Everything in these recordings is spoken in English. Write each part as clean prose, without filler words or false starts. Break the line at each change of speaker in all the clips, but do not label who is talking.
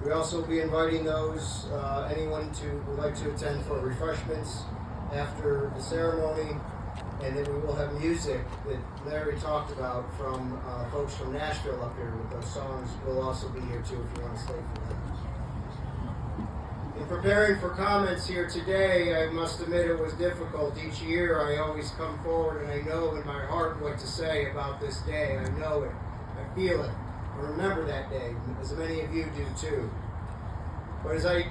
We also will be inviting those, anyone who would like to attend for refreshments after the ceremony, and then we will have music that Larry talked about from folks from Nashville up here with those songs. We'll also be here too if you want to stay for them. In preparing for comments here today, I must admit it was difficult. Each year I always come forward and I know in my heart what to say about this day. I know it. I feel it. I remember that day, as many of you do too. But as I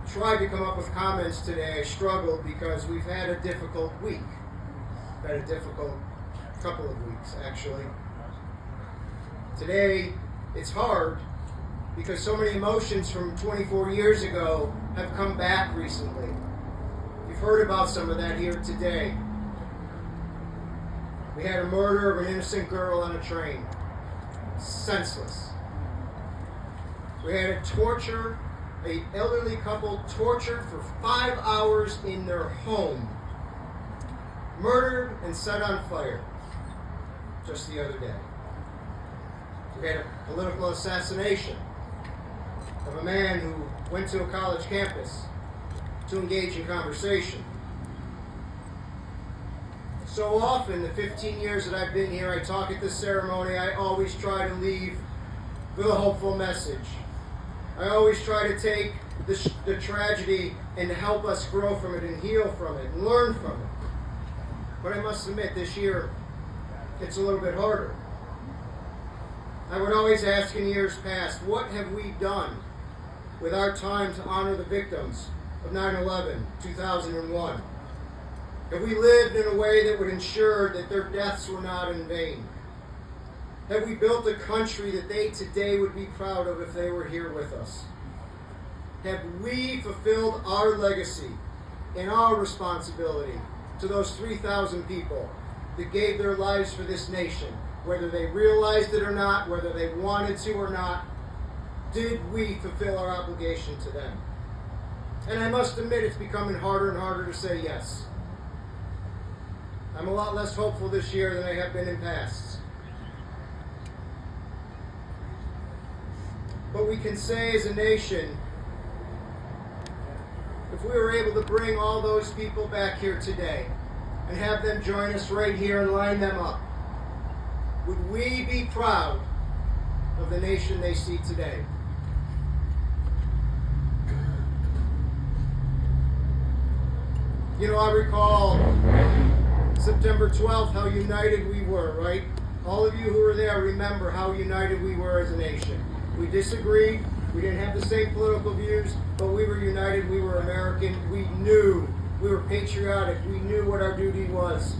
tried to come up with comments today, I struggled because we've had a difficult week. We've had a difficult couple of weeks, actually. Today, it's hard because so many emotions from 24 years ago have come back recently. You've heard about some of that here today. We had a murder of an innocent girl on a train. Senseless. We had an elderly couple tortured for 5 hours in their home. Murdered and set on fire just the other day. We had a political assassination of a man who went to a college campus to engage in conversation. So often, the 15 years that I've been here, I talk at this ceremony, I always try to leave with a hopeful message. I always try to take the tragedy and help us grow from it and heal from it and learn from it. But I must admit, this year, it's a little bit harder. I would always ask in years past, what have we done with our time to honor the victims of 9/11, 2001? Have we lived in a way that would ensure that their deaths were not in vain? Have we built a country that they today would be proud of if they were here with us? Have we fulfilled our legacy and our responsibility to those 3,000 people that gave their lives for this nation, whether they realized it or not, whether they wanted to or not? Did we fulfill our obligation to them? And I must admit, it's becoming harder and harder to say yes. I'm a lot less hopeful this year than I have been in past. But we can say as a nation, if we were able to bring all those people back here today and have them join us right here and line them up, would we be proud of the nation they see today? You know, I recall September 12th, how united we were, right? All of you who were there remember how united we were as a nation. We disagreed. We didn't have the same political views, but we were united. We were American. We knew. We were patriotic. We knew what our duty was.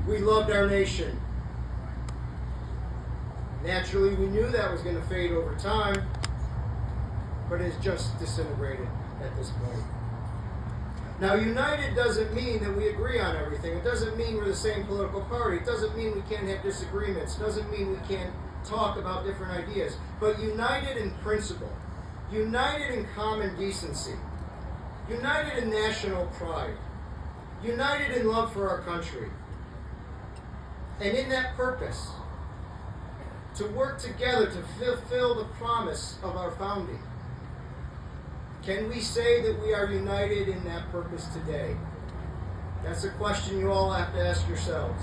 We loved our nation. Naturally, we knew that was going to fade over time, but it's just disintegrated at this point. Now, united doesn't mean that we agree on everything. It doesn't mean we're the same political party. It doesn't mean we can't have disagreements. It doesn't mean we can't talk about different ideas. But united in principle, united in common decency, united in national pride, united in love for our country, and in that purpose, to work together to fulfill the promise of our founding. Can we say that we are united in that purpose today? That's a question you all have to ask yourselves.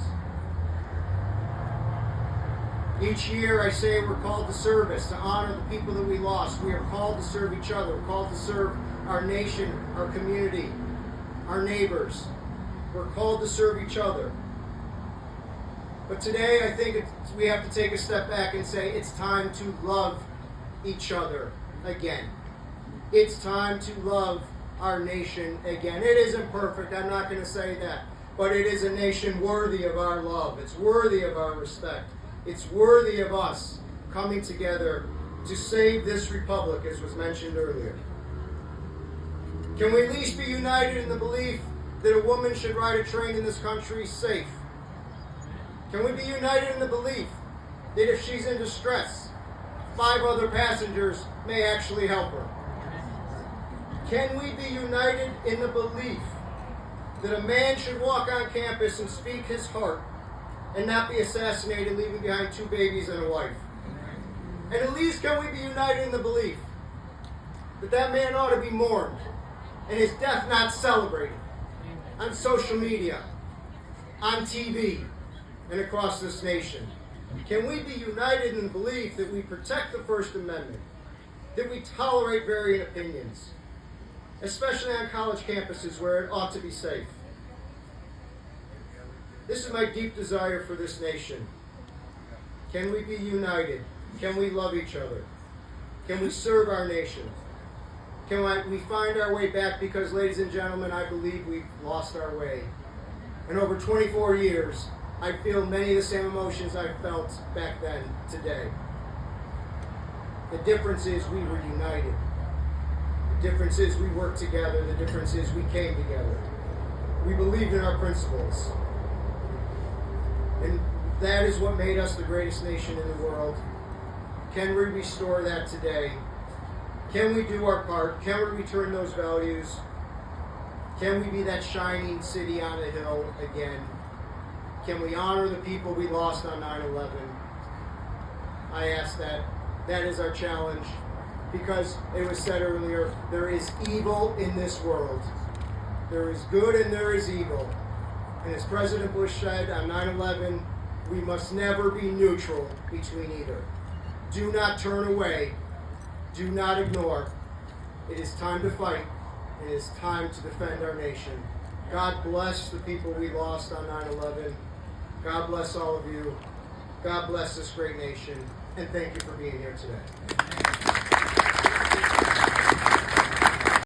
Each year I say we're called to service, to honor the people that we lost. We are called to serve each other. We're called to serve our nation, our community, our neighbors. We're called to serve each other. But today I think we have to take a step back and say it's time to love each other again. It's time to love our nation again. It isn't perfect, I'm not going to say that. But it is a nation worthy of our love. It's worthy of our respect. It's worthy of us coming together to save this republic, as was mentioned earlier. Can we at least be united in the belief that a woman should ride a train in this country safe? Can we be united in the belief that if she's in distress, 5 other passengers may actually help her? Can we be united in the belief that a man should walk on campus and speak his heart and not be assassinated, leaving behind 2 babies and a wife? And at least can we be united in the belief that man ought to be mourned and his death not celebrated on social media, on TV, and across this nation? Can we be united in the belief that we protect the First Amendment, that we tolerate varying opinions, especially on college campuses where it ought to be safe? This is my deep desire for this nation. Can we be united? Can we love each other? Can we serve our nation? Can we find our way back? Because, ladies and gentlemen, I believe we've lost our way. And over 24 years, I feel many of the same emotions I felt back then today. The difference is we were united. The difference is we worked together. The difference is we came together. We believed in our principles. And that is what made us the greatest nation in the world. Can we restore that today? Can we do our part? Can we return those values? Can we be that shining city on the hill again? Can we honor the people we lost on 9/11? I ask that. That is our challenge. Because it was said earlier, there is evil in this world. There is good and there is evil. And as President Bush said on 9/11, we must never be neutral between either. Do not turn away. Do not ignore. It is time to fight. It is time to defend our nation. God bless the people we lost on 9/11. God bless all of you. God bless this great nation. And thank you for being here today.